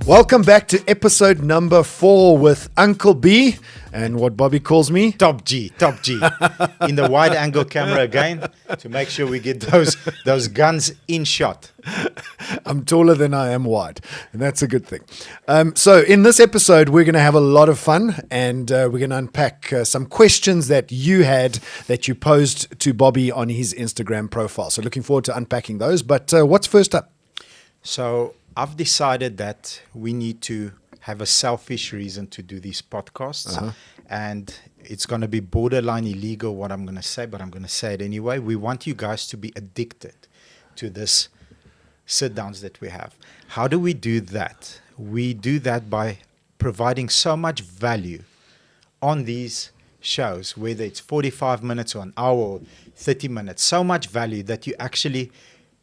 Welcome back to episode number 4 with Uncle B and what Bobby calls me Top G. In the wide angle camera again to make sure we get those guns in shot. I'm taller than I am wide, and that's a good thing. So in this episode, we're going to have a lot of fun, and we're going to unpack some questions that you had that you posed to Bobby on his Instagram profile. So looking forward to unpacking those. But what's first up? So I've decided that we need to have a selfish reason to do these podcasts. And it's going to be borderline illegal what I'm going to say, but I'm going to say it anyway. We want you guys to be addicted to this sit downs that we have. How do we do that? We do that by providing so much value on these shows, whether it's 45 minutes or an hour or 30 minutes, so much value that you actually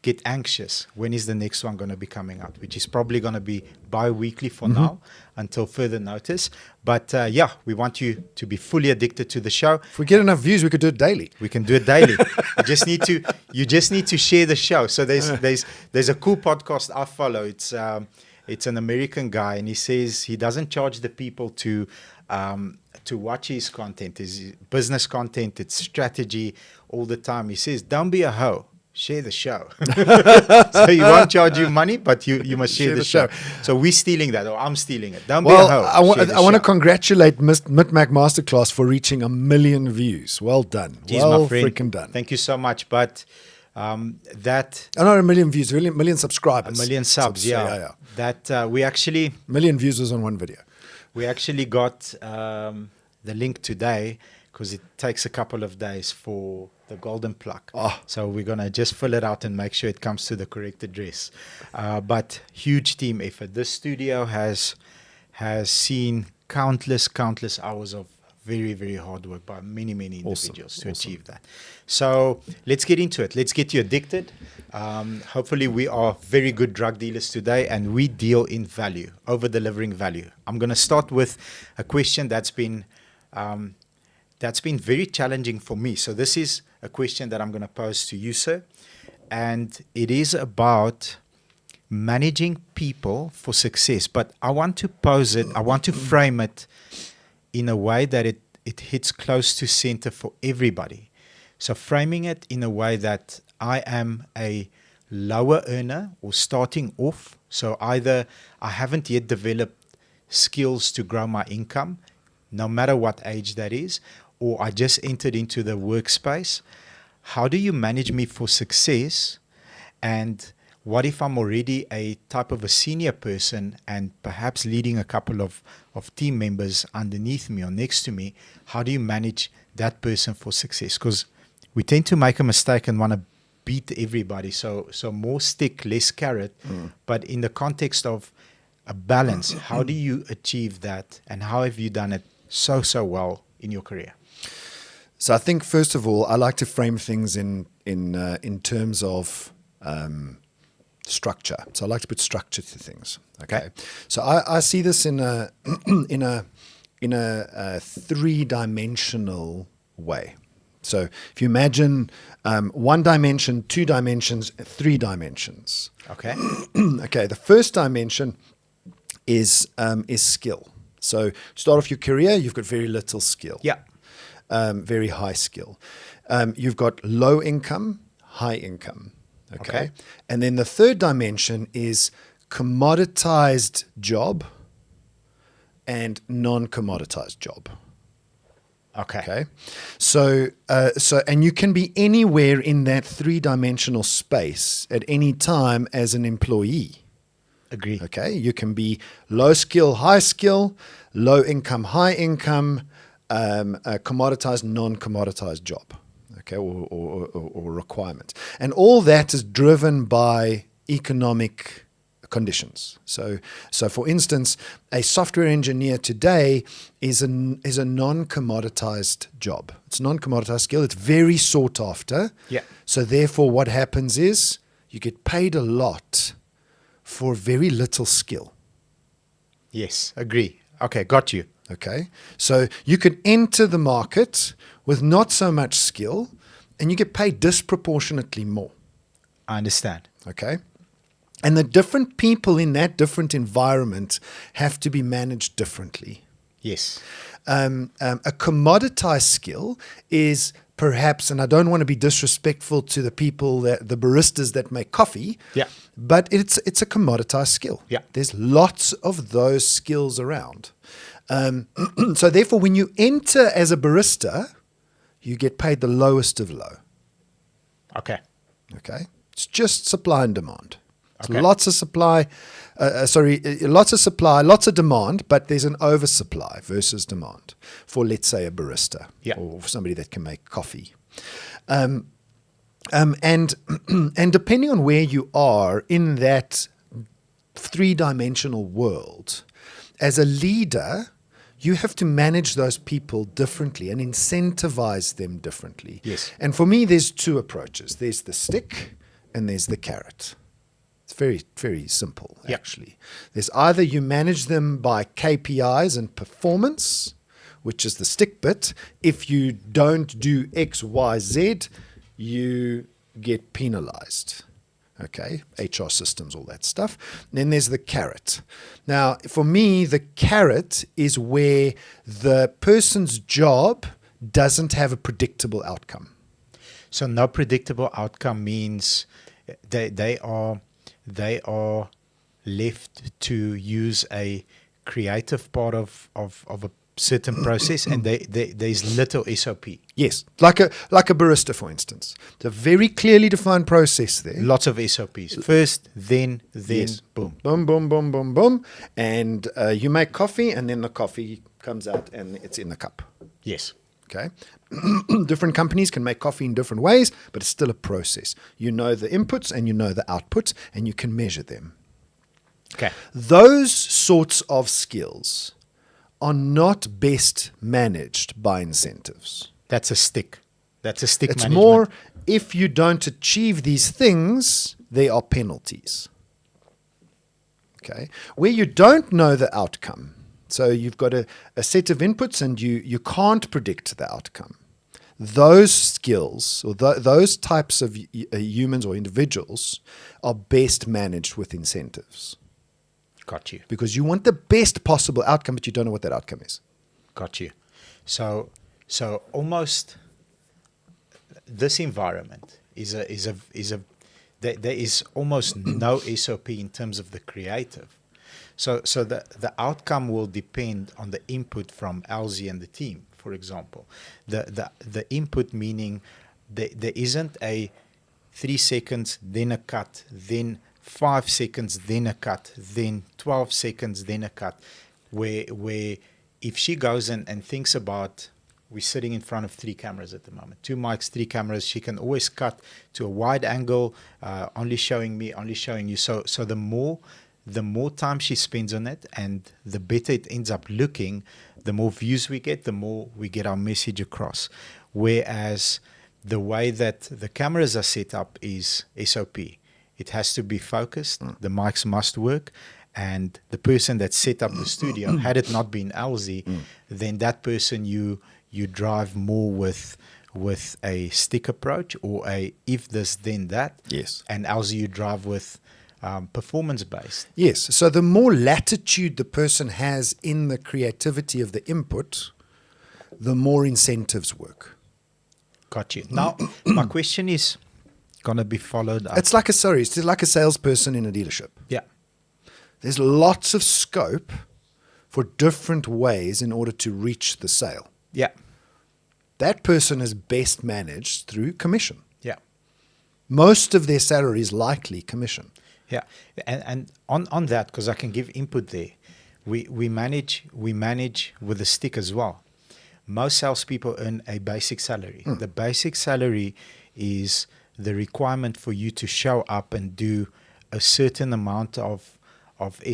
get anxious. When is the next one going to be coming out? Which is probably going to be bi-weekly for now until further notice. But we want you to be fully addicted to the show. If we get enough views, we could do it daily. We can do it daily. You just need to share the show. So there's a cool podcast I follow. It's an American guy, and he says he doesn't charge the people to watch his content, his business content, it's strategy all the time. He says, don't be a hoe. Share the show. So he won't charge you money, but you must share the show. So we're stealing that, or I'm stealing it. Don't be a hoe. I want to congratulate Mac Masterclass for reaching 1 million views. Well done. Jeez, well my friend. Freaking done. Thank you so much. But that... Oh, not 1 million views, 1 million subscribers. 1 million subs, yeah. That we actually... 1 million views was on one video. We actually got the link today because it takes a couple of days for the golden plug. So we're going to just fill it out and make sure it comes to the correct address. But huge team effort. This studio has seen countless hours of very, very hard work by many individuals to achieve that. So let's get into it. Let's get you addicted. Hopefully we are very good drug dealers today, and we deal in value, over-delivering value. I'm going to start with a question that's been very challenging for me. So this is a question that I'm going to pose to you, sir. And it is about managing people for success. But I want to pose it, I want to frame it in a way that it hits close to center for everybody. So framing it in a way that I am a lower earner or starting off. So either I haven't yet developed skills to grow my income, no matter what age that is, or I just entered into the workspace. How do you manage me for success? And what if I'm already a type of a senior person and perhaps leading a couple of team members underneath me or next to me? How do you manage that person for success? Because we tend to make a mistake and want to beat everybody. So more stick, less carrot. But in the context of a balance, how do you achieve that? And how have you done it so well in your career? So I think, first of all, I like to frame things in terms of structure. So I like to put structure to things. Okay. So I see this in a in a three-dimensional way. So if you imagine 1 dimension, 2 dimensions, 3 dimensions. Okay. Okay. The first dimension is skill. So start off your career, you've got very little skill. Yeah. Very high skill. You've got low income, high income. Okay. And then the third dimension is commoditized job and non-commoditized job. Okay. So and you can be anywhere in that 3-dimensional space at any time as an employee. Agree. Okay. You can be low skill, high skill, low income, high income, a commoditized, non-commoditized job, okay, or requirement. And all that is driven by economic conditions. So for instance, a software engineer today is a non-commoditized job. It's a non-commoditized skill. It's very sought after. Yeah. So therefore what happens is you get paid a lot for very little skill. Yes, agree. Okay, got you. Okay, so you could enter the market with not so much skill and you get paid disproportionately more. I understand. Okay, And the different people in that different environment have to be managed differently. Yes. A commoditized skill is perhaps, and I don't want to be disrespectful to the people, the baristas that make coffee, Yeah. but it's a commoditized skill. Yeah. There's lots of those skills around. So therefore, when you enter as a barista, you get paid the lowest of low. Okay. Okay, it's just supply and demand. It's Okay. lots of supply, lots of demand, but there's an oversupply versus demand for, let's say, a barista Yeah. or for somebody that can make coffee. And depending on where you are in that three-dimensional world, as a leader, you have to manage those people differently and incentivize them differently. Yes. And for me, there's two approaches. There's the stick and there's the carrot. It's very, very simple, Yeah. actually. There's either you manage them by KPIs and performance, which is the stick bit. If you don't do X, Y, Z, you get penalized. Okay, HR systems, all that stuff. Then there's the carrot. Now, for me, the carrot is where the person's job doesn't have a predictable outcome. So no predictable outcome means they are left to use a creative part of a certain process, and there's little SOP. Yes, like a barista, for instance. It's a very clearly defined process there. Lots of SOPs. First, then, Yes. boom. Boom, boom, boom, boom, boom. And you make coffee, and then the coffee comes out and it's in the cup. Yes. Okay. Different companies can make coffee in different ways, but it's still a process. You know the inputs and you know the outputs, and you can measure them. Okay. Those sorts of skills are not best managed by incentives. That's a stick. That's a stick It's management. more, if you don't achieve these things, there are penalties. Okay. Where you don't know the outcome, so you've got a set of inputs and you can't predict the outcome. Those skills or those types of humans or individuals are best managed with incentives. Got you. Because you want the best possible outcome, but you don't know what that outcome is. Got you. So almost this environment is a there is almost no SOP in terms of the creative. So the outcome will depend on the input from Elsie and the team, for example. The input meaning there isn't a 3 seconds, then a cut, then 5 seconds, then a cut, then 12 seconds, then a cut, where if she goes and thinks about, we're sitting in front of 3 cameras at the moment, 2 mics, 3 cameras, she can always cut to a wide angle, only showing me, only showing you. So the more time she spends on it and the better it ends up looking, the more views we get, the more we get our message across. Whereas the way that the cameras are set up is SOP. It has to be focused. The mics must work. And the person that set up the studio, had it not been Elsie, then that person you drive more with a stick approach or a if this, then that. Yes. And Elsie you drive with performance-based. Yes. So the more latitude the person has in the creativity of the input, the more incentives work. Got you. Now, my question is going to be followed up. It's like a salesperson in a dealership. Yeah. There's lots of scope for different ways in order to reach the sale. Yeah. That person is best managed through commission. Yeah. Most of their salary is likely commission. Yeah. And on that, because I can give input there, we manage with a stick as well. Most salespeople earn a basic salary. The basic salary is the requirement for you to show up and do a certain amount of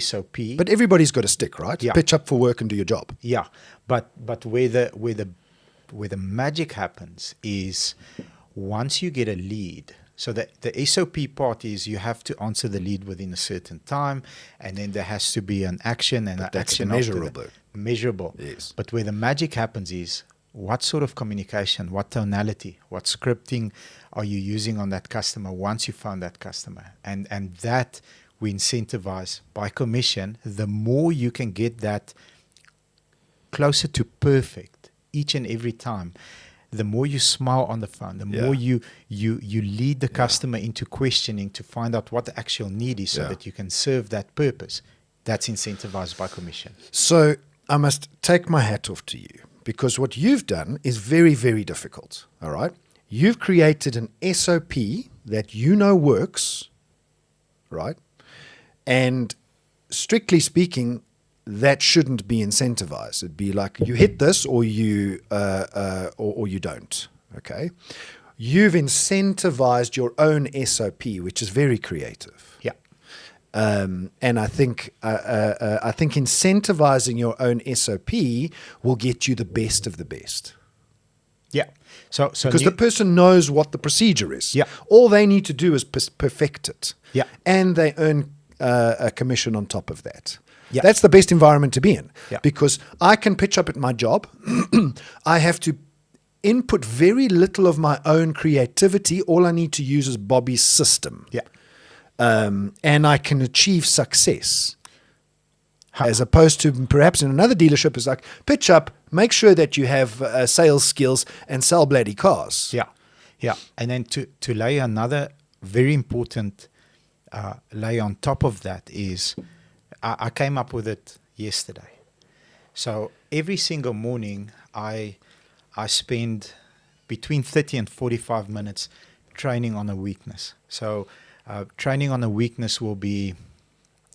SOP. But everybody's got a stick, right? Yeah. Pitch up for work and do your job. Yeah, but where the magic happens is once you get a lead. So the SOP part is you have to answer the lead within a certain time, and then there has to be an action and an That's action measurable. measurable. Yes. But where the magic happens is what sort of communication, what tonality, what scripting are you using on that customer once you found that customer, and that we incentivize by commission, the more you can get that closer to perfect each and every time. The more you smile on the phone, the more you lead the customer into questioning to find out what the actual need is so that you can serve that purpose. That's incentivized by commission. So I must take my hat off to you, because what you've done is very, very difficult. All right. You've created an SOP that you know works, right? And strictly speaking, that shouldn't be incentivized. It'd be like, you hit this or you don't. Okay. You've incentivized your own SOP, which is very creative. Yeah. And I think incentivizing your own SOP will get you the best of the best. Yeah. So because the person knows what the procedure is. Yeah. All they need to do is perfect it. Yeah. And they earn a commission on top of that. Yeah. That's the best environment to be in. Yeah. Because I can pitch up at my job. I have to input very little of my own creativity. All I need to use is Bobby's system. Yeah. And I can achieve success. As opposed to perhaps in another dealership, is like, pitch up, make sure that you have sales skills and sell bloody cars. Yeah. Yeah. And then to lay another very important layer on top of that is, I came up with it yesterday. So every single morning, I spend between 30 and 45 minutes training on a weakness. So training on a weakness will be,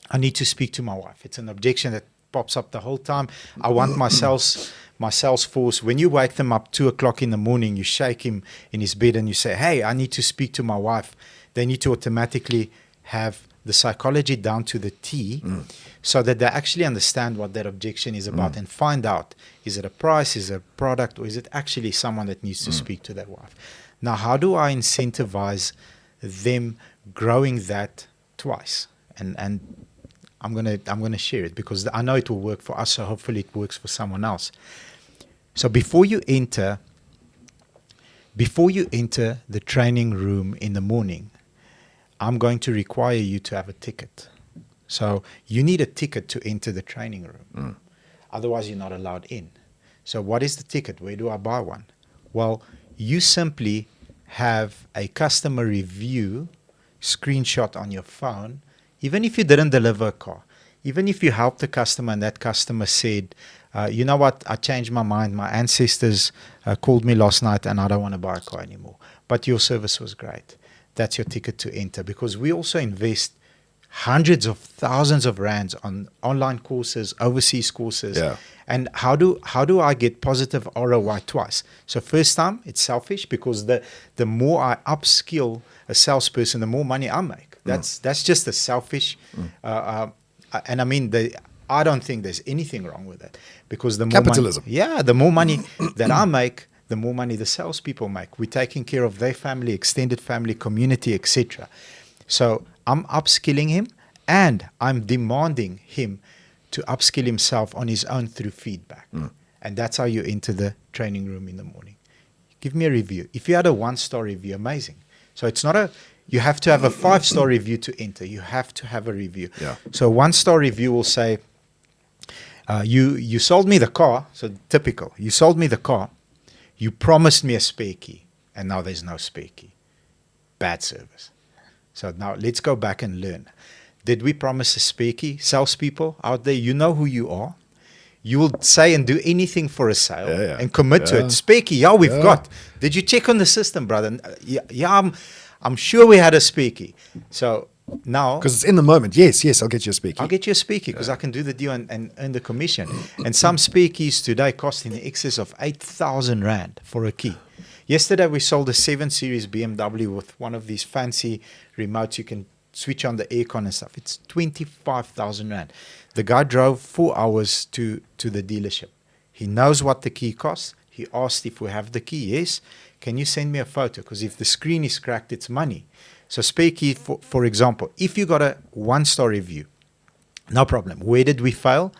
I need to speak to my wife. It's an objection that pops up the whole time. I want my sales force, when you wake them up 2 o'clock in the morning, you shake him in his bed and you say, hey, I need to speak to my wife. They need to automatically have the psychology down to the T, so that they actually understand what that objection is about and find out, is it a price, is it a product, or is it actually someone that needs to speak to that wife? Now, how do I incentivize them growing that twice? And I'm gonna share it because I know it will work for us, so hopefully it works for someone else. So before you enter the training room in the morning, I'm going to require you to have a ticket. So you need a ticket to enter the training room. Otherwise, you're not allowed in. So what is the ticket? Where do I buy one? Well, you simply have a customer review screenshot on your phone, even if you didn't deliver a car. Even if you helped the customer and that customer said, you know what, I changed my mind. My ancestors called me last night and I don't want to buy a car anymore. But your service was great. That's your ticket to enter, because we also invest hundreds of thousands of rands on online courses, overseas courses. Yeah. And how do I get positive ROI twice? So first time, it's selfish, because the more I upskill a salesperson, the more money I make. That's just a selfish, and I mean, I don't think there's anything wrong with that, because the more capitalism. the more money that I make, the more money the salespeople make. We're taking care of their family, extended family, community, etc. So I'm upskilling him, and I'm demanding him to upskill himself on his own through feedback. And that's how you enter the training room in the morning. Give me a review. If you had a 1-star review, amazing. So it's not you have to have a 5-star review to enter. You have to have a review. Yeah. So 1-star review will say, you sold me the car. So typical. You sold me the car. You promised me a spare key, and now there's no spare key. Bad service. So now let's go back and learn. Did we promise a spare key? Salespeople out there, you know who you are. You will say and do anything for a sale and commit to it. Spare key, we've got. Did you check on the system, brother? Yeah, I'm sure we had a spare key. So now, Because it's in the moment. Yes, I'll get you a spare key. I'll get you a spare key because I can do the deal and earn the commission. And some spare keys today cost in excess of 8,000 Rand for a key. Yesterday, we sold a 7 Series BMW with one of these fancy remotes. You can switch on the aircon and stuff. It's 25,000 Rand. The guy drove 4 hours to the dealership. He knows what the key costs. He asked if we have the key. Yes. Can you send me a photo? Because if the screen is cracked, it's money. So spare key, for example, if you got a 1-star review, no problem. Where did we fail?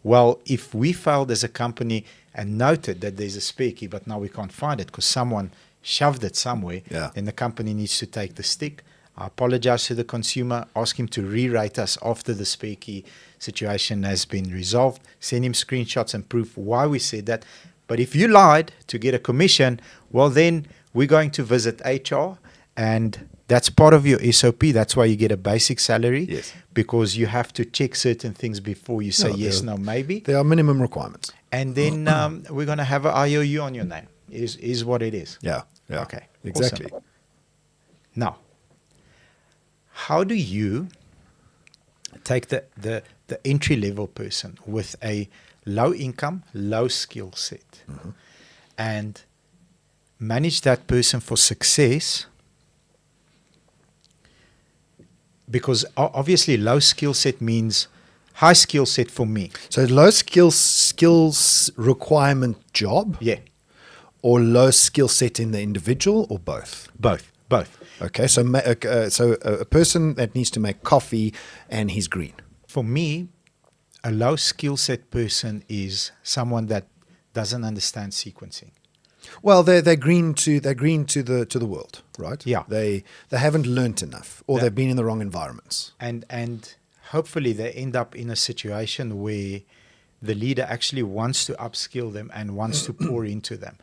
Well, if we failed as a company and noted that there's a spare key, but now we can't find it because someone shoved it somewhere, then the company needs to take the stick. I apologize to the consumer, ask him to re-rate us after the spare key situation has been resolved, send him screenshots and proof why we said that. But if you lied to get a commission, well, then we're going to visit HR, and that's part of your SOP. That's why you get a basic salary, Yes. because you have to check certain things before you say yes, no, maybe. There are minimum requirements. And then we're going to have an IOU on your name, is what it is. Yeah. Okay. Exactly. Awesome. Now, how do you take the entry-level person with a low income, low skill set and manage that person for success? Because obviously low skill set means high skill set for me. So low skills requirement job, Yeah, or low skill set in the individual, or both? both. Okay, so a person that needs to make coffee and he's green. For me, a low skill set person is someone that doesn't understand sequencing. Well, they're green to the world, right? Yeah. They haven't learnt enough, or they've been in the wrong environments. And hopefully they end up in a situation where the leader actually wants to upskill them and wants to pour into them.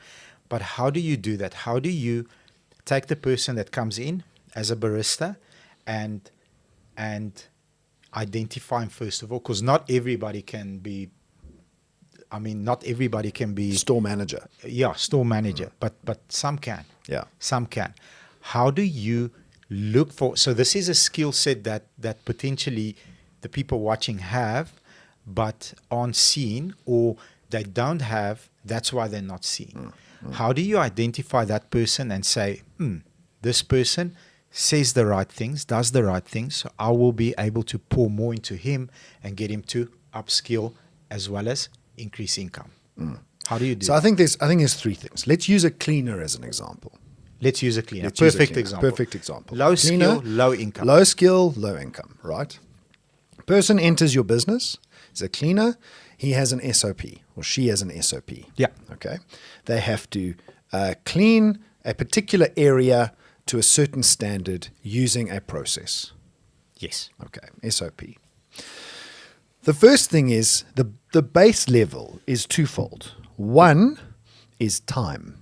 But how do you do that? How do you take the person that comes in as a barista and identify him first of all? Because not everybody can be Store manager. Yeah, store manager, but some can. Yeah. Some can. How do you look for? So this is a skill set that potentially the people watching have, but aren't seen, or they don't have. That's why they're not seen. How do you identify that person and say, this person says the right things, does the right things, so I will be able to pour more into him and get him to upskill as well as increase income? How do you do So that? I think there's three things. Let's use a cleaner as an example. Let's use a cleaner. Let's use a Perfect cleaner. example. Perfect example. Low Cleaner, skill, low income. Low skill, low income, right? Person enters your business, is a cleaner, he has an SOP, or she has an SOP. Yeah. Okay. They have to clean a particular area to a certain standard using a process. Yes. Okay, SOP. The first thing is the base level is twofold. One is time.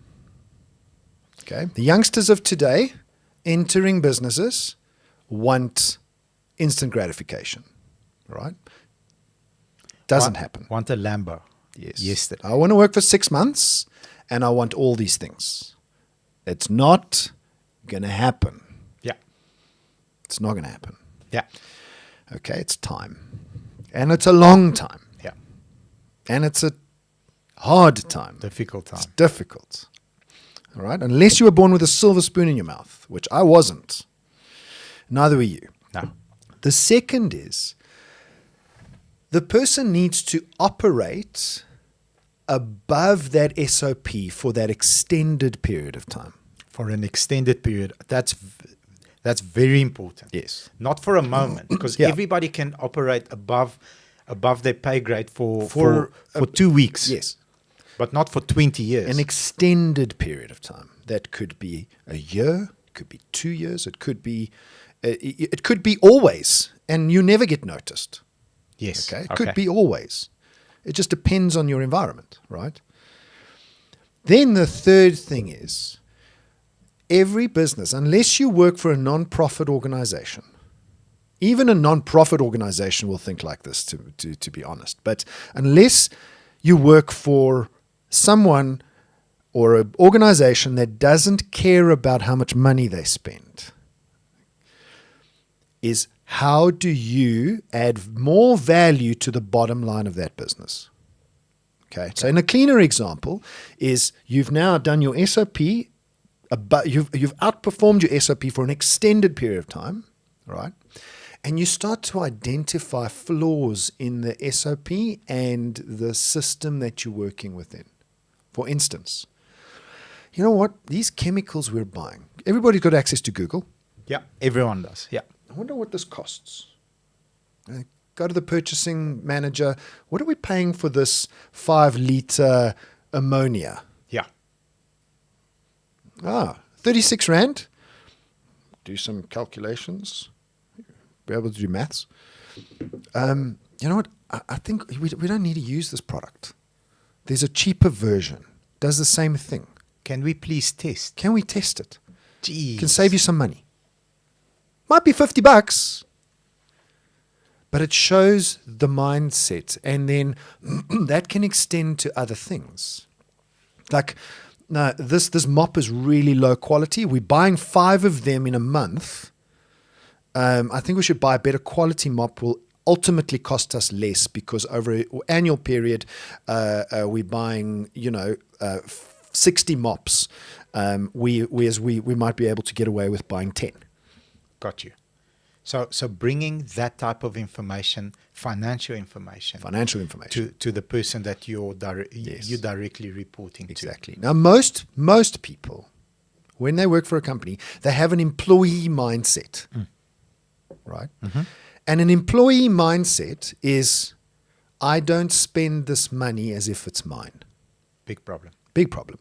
Okay, the youngsters of today entering businesses want instant gratification, right? Doesn't happen. Want a Lambo. Yes. Yesterday. I want to work for 6 months and I want all these things. It's not going to happen. Yeah. It's not going to happen. Yeah. Okay, it's time. And it's a long time. Yeah. And it's a hard time. Difficult time. It's difficult. All right? Unless you were born with a silver spoon in your mouth, which I wasn't. Neither were you. No. The second is the person needs to operate above that SOP for that extended period of time. For an extended period. That's very important. Yes. Not for a moment, because Yeah. everybody can operate above their pay grade for 2 weeks. Yes. But not for 20 years. An extended period of time. That could be a year, it could be 2 years, it could be always, and you never get noticed. Yes. Okay, it could be always. It just depends on your environment, right? Then the third thing is every business, unless you work for a non-profit organization, even a non-profit organization will think like this, to be honest. But unless you work for someone or an organization that doesn't care about how much money they spend, is how do you add more value to the bottom line of that business? Okay. So in a cleaner example is you've now done your SOP, you've outperformed your SOP for an extended period of time, right? And you start to identify flaws in the SOP and the system that you're working within. For instance, you know what? These chemicals we're buying, everybody's got access to Google. Yeah, everyone does. Yeah. I wonder what this costs. Go to the purchasing manager. What are we paying for this 5-liter ammonia? Yeah. 36 Rand. do some calculations, be able to do maths. You know what? I think we don't need to use this product. There's a cheaper version. Does the same thing. Can we please test? Can we test it? Jeez. Can save you some money. Might be $50, but it shows the mindset, and then that can extend to other things. Like, no, this mop is really low quality. We're buying 5 of them in a month. I think we should buy a better quality mop. Will ultimately cost us less because over an annual period, we're buying 60 mops. We might be able to get away with buying 10. Got you. So bringing that type of information, financial information, to the person that you're directly reporting to. Exactly. Now, most people, when they work for a company, they have an employee mindset, right? Mm-hmm. And an employee mindset is, I don't spend this money as if it's mine. Big problem. Big problem.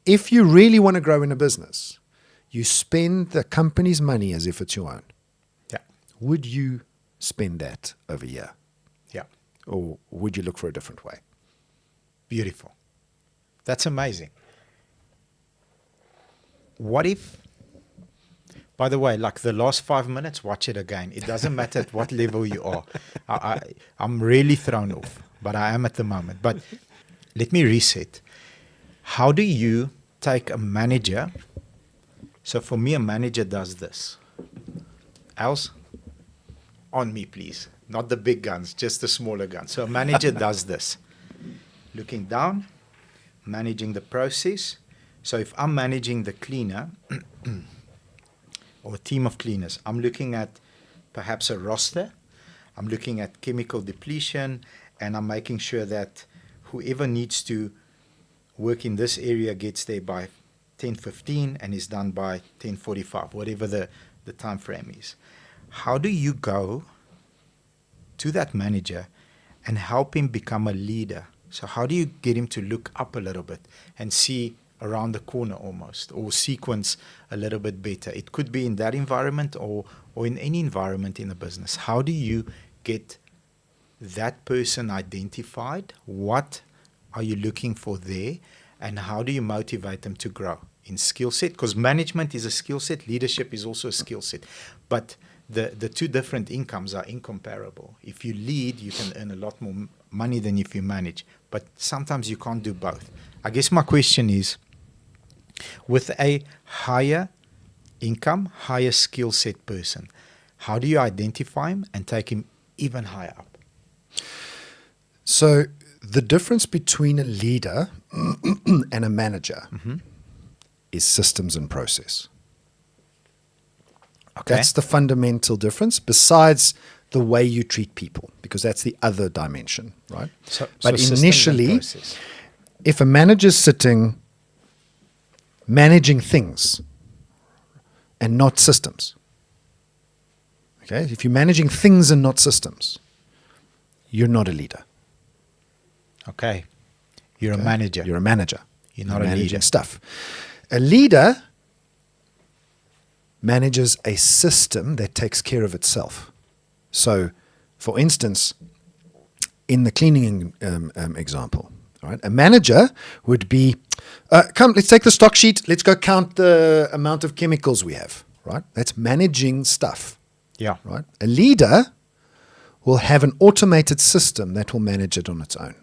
If you really want to grow in a business, you spend the company's money as if it's your own. Yeah. Would you spend that over here? Yeah. Or would you look for a different way? Beautiful. That's amazing. What if, by the way, like the last 5 minutes, watch it again. It doesn't matter at what level you are. I'm really thrown off, but I am at the moment. But let me reset. How do you take a manager? So for me, a manager does this. Els, on me, please. Not the big guns, just the smaller guns. So a manager does this. Looking down, managing the process. So if I'm managing the cleaner or a team of cleaners, I'm looking at perhaps a roster. I'm looking at chemical depletion, and I'm making sure that whoever needs to work in this area gets there by 10:15 and is done by 10:45, whatever the time frame is. How do you go to that manager and help him become a leader? So how do you get him to look up a little bit and see around the corner almost, or sequence a little bit better? It could be in that environment or in any environment in a business. How do you get that person identified? What are you looking for there? And how do you motivate them to grow in skill set? Because management is a skill set, leadership is also a skill set. But the two different incomes are incomparable. If you lead, you can earn a lot more money than if you manage. But sometimes you can't do both. I guess my question is, with a higher income, higher skill set person, how do you identify him and take him even higher up? So the difference between a leader and a manager is systems and process. Okay. That's the fundamental difference, besides the way you treat people, because that's the other dimension, right? But initially, if a manager's sitting managing things and not systems, okay? If you're managing things and not systems, you're not a leader. Okay. You're a manager. You're a manager. You're not a managing leader. Stuff. A leader manages a system that takes care of itself. So, for instance, in the cleaning example, right, a manager would be, come, let's take the stock sheet. Let's go count the amount of chemicals we have, right? That's managing stuff. Yeah. Right. A leader will have an automated system that will manage it on its own.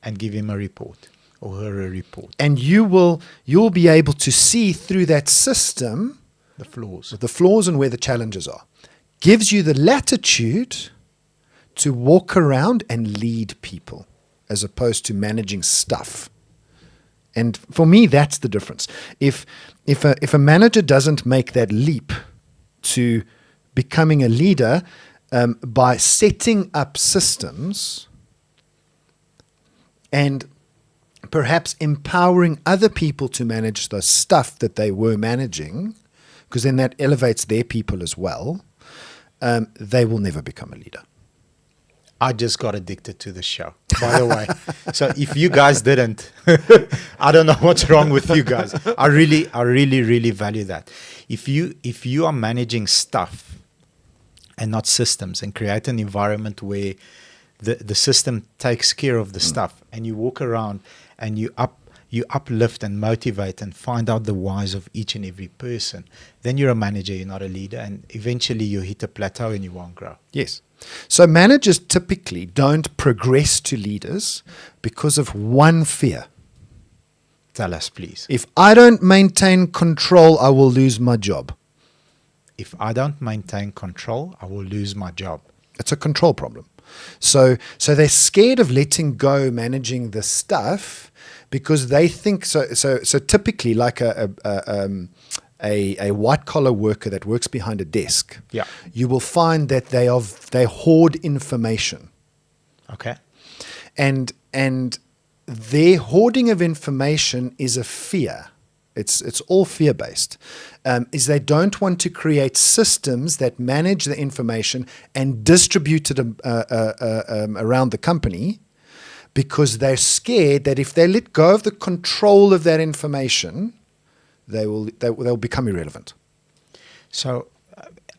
And give him a report or her a report. And you'll be able to see through that system the flaws and where the challenges are. Gives you the latitude to walk around and lead people as opposed to managing stuff. And for me, that's the difference. If a manager doesn't make that leap to becoming a leader by setting up systems and perhaps empowering other people to manage the stuff that they were managing, because then that elevates their people as well, they will never become a leader. I just got addicted to the show. by the way. So if you guys didn't, I don't know what's wrong with you guys. I really value that. If you are managing stuff and not systems, and create an environment where the system takes care of the stuff, and you walk around and you uplift and motivate and find out the whys of each and every person, then you're a manager, you're not a leader, and eventually you hit a plateau and you won't grow. Yes. So managers typically don't progress to leaders because of one fear. Tell us, please. If I don't maintain control, I will lose my job. If I don't maintain control, I will lose my job. It's a control problem. So they're scared of letting go managing the stuff because they think so typically like a white collar worker that works behind a desk, Yeah. you will find that they hoard information. Okay. And their hoarding of information is a fear. It's all fear-based. Is they don't want to create systems that manage the information and distribute it around the company, because they're scared that if they let go of the control of that information, they'll become irrelevant. So,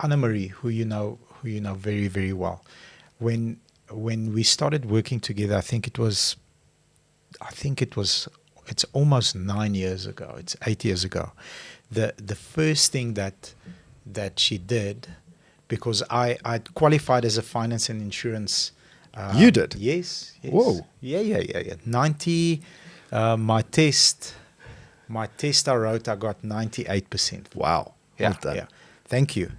Anna-Marie, who you know very, very well, when we started working together, it's almost 9 years ago. It's 8 years ago. The first thing that she did, because I qualified as a finance and insurance. You did? Yes. Whoa. Yeah. 90. My test I wrote, I got 98%. Wow. Yeah. Well done. Yeah. Thank you.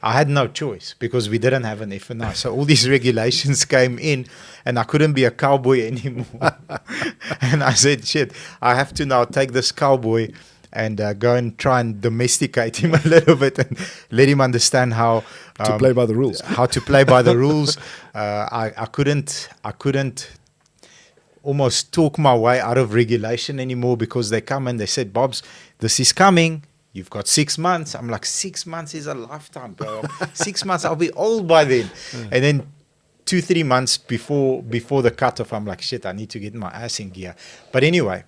I had no choice because we didn't have an F&I. So all these regulations came in and I couldn't be a cowboy anymore. And I said, shit, I have to now take this cowboy and go and try and domesticate him a little bit and let him understand how To play by the rules. How to play by the rules. I couldn't almost talk my way out of regulation anymore because they come and they said, Bobs, this is coming. You've got 6 months. I'm like, 6 months is a lifetime, bro. 6 months, I'll be old by then. And then 2-3 months before the cutoff, I'm like, shit, I need to get my ass in gear. But anyway,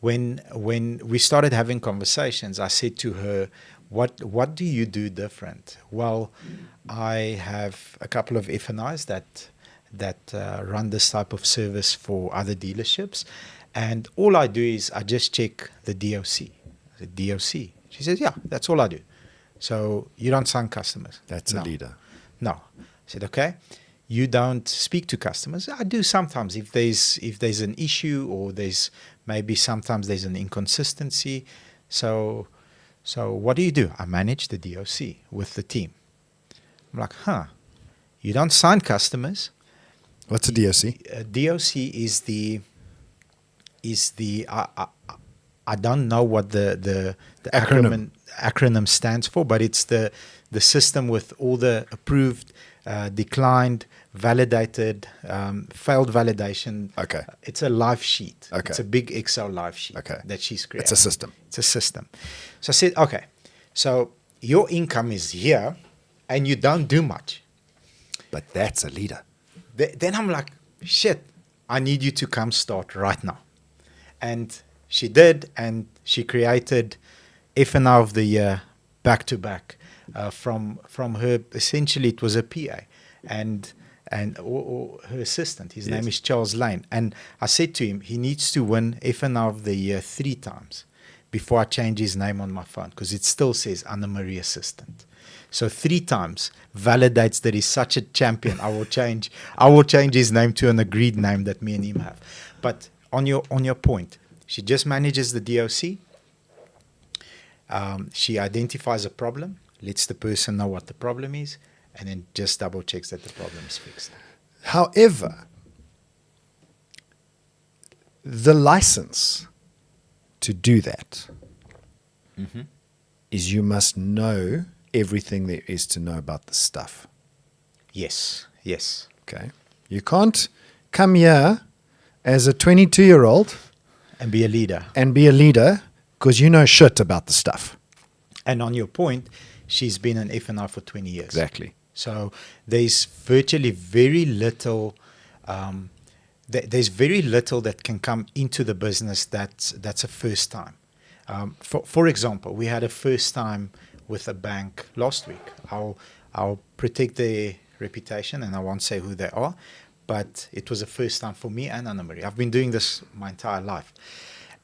when we started having conversations, I said to her, what do you do different? Well, I have a couple of F&Is that run this type of service for other dealerships. And all I do is I just check the DOC. I said, DOC? She says, yeah, that's all I do. So you don't sign customers. That's a leader. No. I said, okay. You don't speak to customers. I do sometimes if there's an issue or sometimes there's an inconsistency. So what do? I manage the DOC with the team. I'm like, you don't sign customers. What's a DOC? DOC is the I don't know what the acronym stands for, but it's the system with all the approved, declined, validated, failed validation. Okay. It's a live sheet. Okay. It's a big Excel live sheet Okay. that she's created. It's a system. It's a system. So I said, okay, so your income is here and you don't do much. But that's a leader. Then I'm like, shit, I need you to come start right now. And she did, and she created F&I of the year back-to-back from her. Essentially, it was a PA and or her assistant. His name is Charles Lane. And I said to him, he needs to win F&I of the year 3 times before I change his name on my phone, because it still says Anna-Marie Assistant. So 3 times validates that he's such a champion. I will change his name to an agreed name that me and him have. But on your point, she just manages the DOC. She identifies a problem, lets the person know what the problem is, and then just double checks that the problem is fixed. However, the license to do that is you must know everything there is to know about the stuff. Yes. Okay. You can't come here as a 22-year-old And be a leader. Because you know shit about the stuff. And on your point, she's been an F&I for 20 years. Exactly. So there's virtually very little there's very little that can come into the business that's a first time. For example, we had a first time with a bank last week. I'll protect their reputation and I won't say who they are, but it was a first time for me and Anna Marie. I've been doing this my entire life.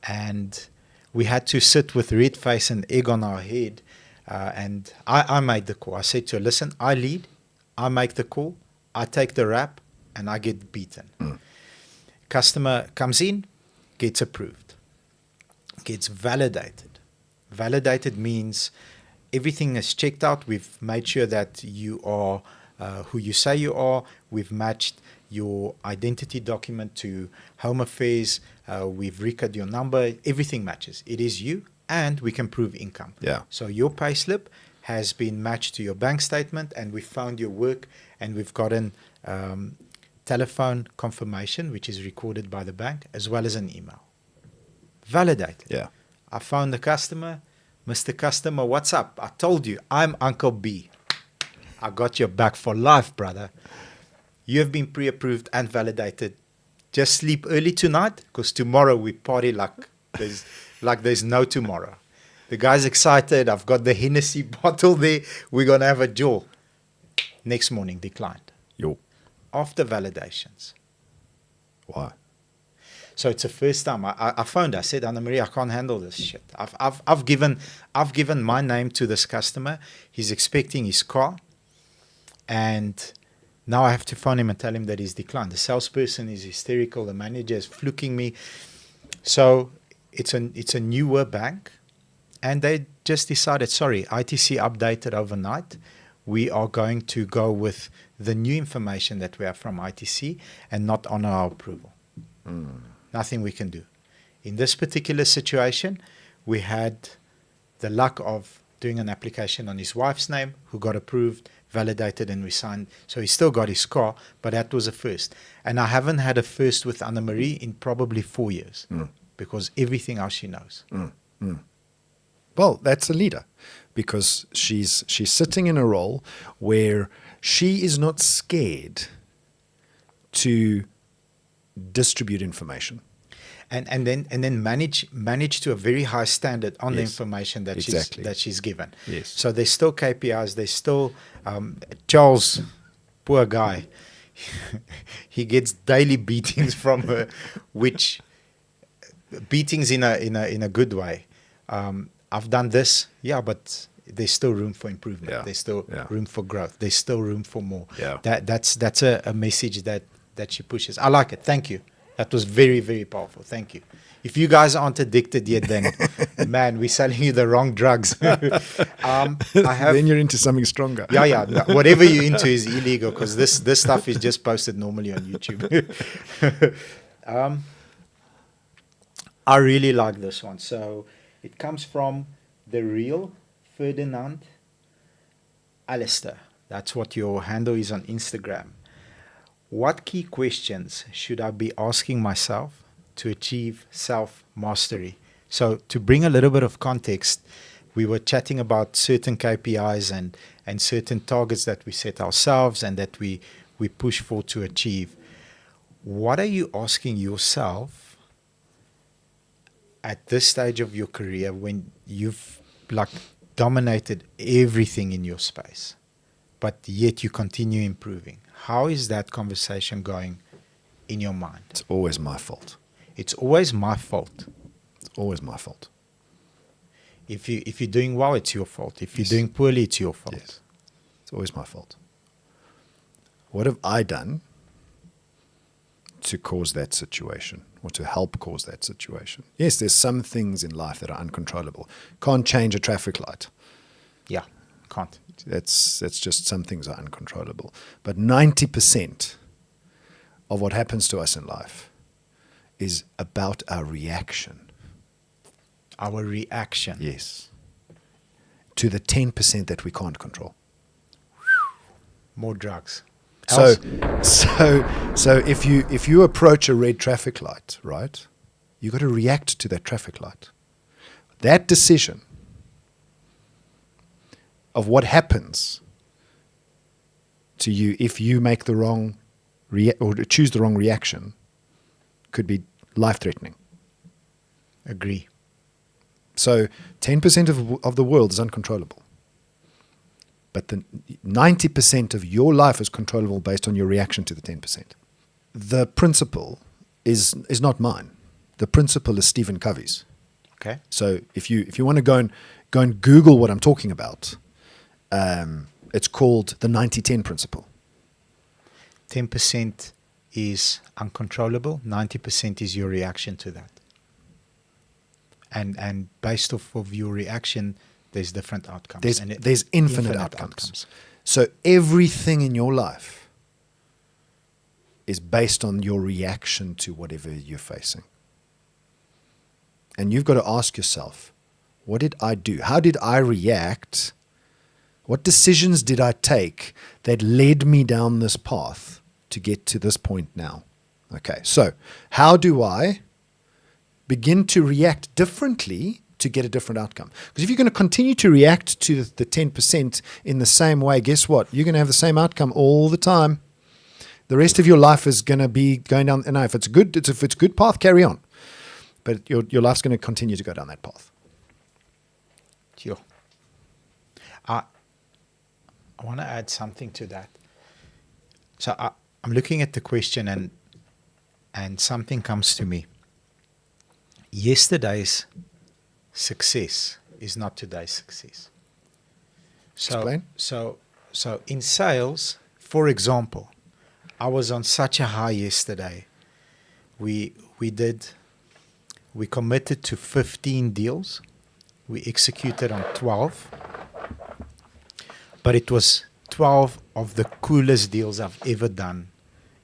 And we had to sit with red face and egg on our head. And I made the call. I said to her, listen, I lead, I make the call, I take the rap, and I get beaten. Customer comes in, gets approved, gets validated. Validated means everything is checked out. We've made sure that you are who you say you are. We've matched your identity document to Home Affairs. We've recorded your number. Everything matches. It is you, and we can prove income. Yeah. So your payslip has been matched to your bank statement, and we found your work, and we've gotten telephone confirmation, which is recorded by the bank, as well as an email. Validated. Yeah. I found the customer. Mr. Customer, what's up? I told you, I'm Uncle B. I got your back for life, brother. You have been pre-approved and validated. Just sleep early tonight, because tomorrow we party like there's no tomorrow. The guy's excited. I've got the Hennessy bottle there. We're going to have a jaw. Next morning, declined. Yo. After validations. Why? So it's the first time I phoned her. I said, Anna Marie, I can't handle this shit. I've given my name to this customer. He's expecting his car. And now I have to phone him and tell him that he's declined. The salesperson is hysterical. The manager is fluking me. So it's a newer bank. And they just decided, sorry, ITC updated overnight. We are going to go with the new information that we have from ITC and not honor our approval. Nothing we can do. In this particular situation, we had the luck of doing an application on his wife's name, who got approved, validated, and we signed. So he still got his car, but that was a first. And I haven't had a first with Anna Marie in probably 4 years, because everything else she knows. Well, that's a leader, because she's sitting in a role where she is not scared to distribute information. And then manage to a very high standard on the Yes, information that exactly. she's given. Yes. So there's still KPIs. There's still Charles, poor guy. He gets daily beatings from her, which beatings in a good way. I've done this, but there's still room for improvement. Yeah. There's still Yeah. room for growth. There's still room for more. Yeah. That's a message that she pushes. I like it. Thank you. That was very, very powerful. Thank you. If you guys aren't addicted yet, then man, we're selling you the wrong drugs. Then you're into something stronger. Yeah. Whatever you're into is illegal, because this stuff is just posted normally on YouTube. I really like this one. So it comes from the real Ferdinand Alistair. That's what your handle is on Instagram. What key questions should I be asking myself to achieve self-mastery? So to bring a little bit of context, we were chatting about certain KPIs and certain targets that we set ourselves and that we push for to achieve. What are you asking yourself at this stage of your career when you've dominated everything in your space, but yet you continue improving? How is that conversation going in your mind? It's always my fault. It's always my fault. It's always my fault. If you're doing well, it's your fault. If you're doing poorly, it's your fault. Yes. It's always my fault. What have I done to cause that situation, or to help cause that situation? Yes, there's some things in life that are uncontrollable. Can't change a traffic light. Yeah, can't. That's just, some things are uncontrollable. But 90% of what happens to us in life is about our reaction. Our reaction. Yes. To the 10% that we can't control. More drugs. So if you approach a red traffic light, right, you got to react to that traffic light. That decision of what happens to you if you make the wrong or choose the wrong reaction could be life-threatening. Agree. So 10% of the world is uncontrollable. But the 90% of your life is controllable based on your reaction to the 10%. The principle is not mine. The principle is Stephen Covey's. Okay. So if you want to go and Google what I'm talking about, it's called the 90-10 principle. 10% is uncontrollable. 90% is your reaction to that. And based off of your reaction, there's different outcomes. There's infinite outcomes. So everything in your life is based on your reaction to whatever you're facing. And you've got to ask yourself, what did I do? How did I react? What decisions did I take that led me down this path to get to this point now? Okay, so how do I begin to react differently to get a different outcome? Because if you're going to continue to react to the 10% in the same way, guess what? You're going to have the same outcome all the time. The rest of your life is going to be going down. And if it's good, if it's a good path, carry on. But your life's going to continue to go down that path. Sure. I want to add something to that. So I'm looking at the question and something comes to me. Yesterday's success is not today's success. Explain. So in sales, for example, I was on such a high yesterday. We committed to 15 deals. We executed on 12. But it was 12 of the coolest deals I've ever done.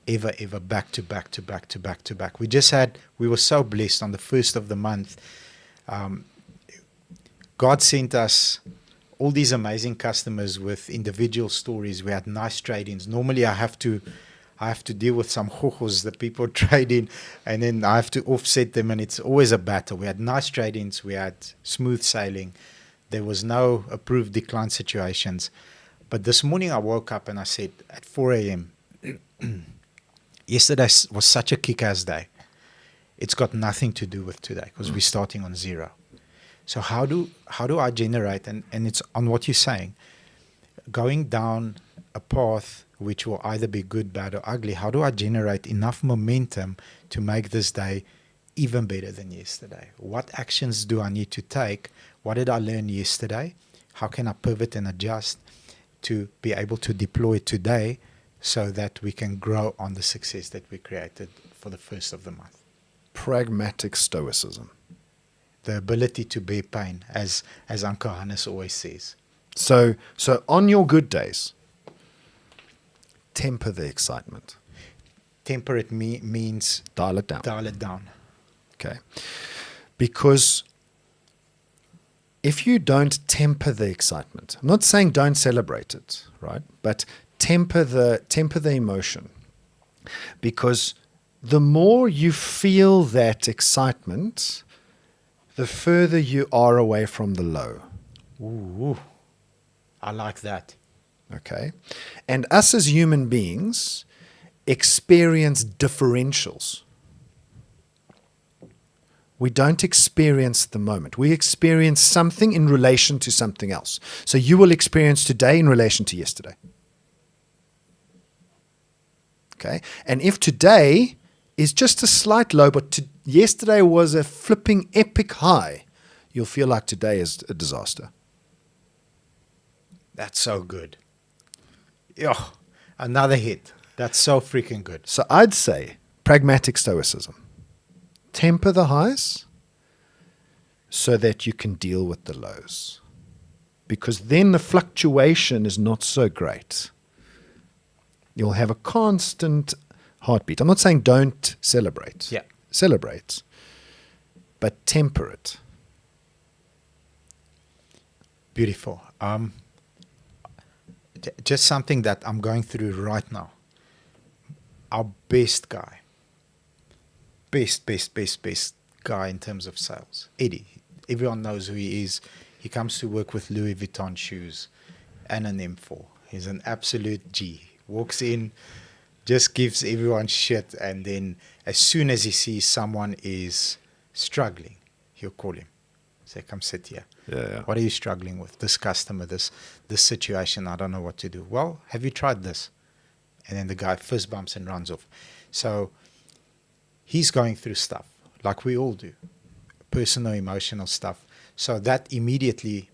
Ever, back to back to back to back to back. We were so blessed on the first of the month. God sent us all these amazing customers with individual stories. We had nice trade-ins. Normally I have to deal with some hojos that people trade in, and then I have to offset them, and it's always a battle. We had nice trade-ins. We had smooth sailing. There was no approved decline situations. But this morning I woke up and I said at 4 a.m., yesterday was such a kick-ass day. It's got nothing to do with today because we're starting on zero. So how do I generate, and it's on what you're saying, going down a path which will either be good, bad, or ugly, how do I generate enough momentum to make this day even better than yesterday? What actions do I need to take? What did I learn yesterday? How can I pivot and adjust to be able to deploy today so that we can grow on the success that we created for the first of the month? Pragmatic stoicism. The ability to bear pain, as Uncle Hannes always says. So on your good days, temper the excitement. Temper it means dial it down. Dial it down. Okay. Because if you don't temper the excitement, I'm not saying don't celebrate it, right? But temper the emotion. Because the more you feel that excitement, the further you are away from the low. Ooh, I like that. Okay. And us as human beings experience differentials. We don't experience the moment. We experience something in relation to something else. So you will experience today in relation to yesterday. Okay. And if today is just a slight low, but yesterday was a flipping epic high, you'll feel like today is a disaster. That's so good. Oh, another hit. That's so freaking good. So I'd say pragmatic stoicism. Temper the highs so that you can deal with the lows. Because then the fluctuation is not so great. You'll have a constant heartbeat. I'm not saying don't celebrate. Yeah. Celebrate. But temper it. Beautiful. Just something that I'm going through right now. Our best guy. Best guy in terms of sales. Eddie. Everyone knows who he is. He comes to work with Louis Vuitton shoes and an M4. He's an absolute G. Walks in, just gives everyone shit, and then as soon as he sees someone is struggling, he'll call him. Say, come sit here. Yeah. What are you struggling with? This customer, this situation, I don't know what to do. Well, have you tried this? And then the guy fist bumps and runs off. So he's going through stuff like we all do, personal, emotional stuff. So that immediately,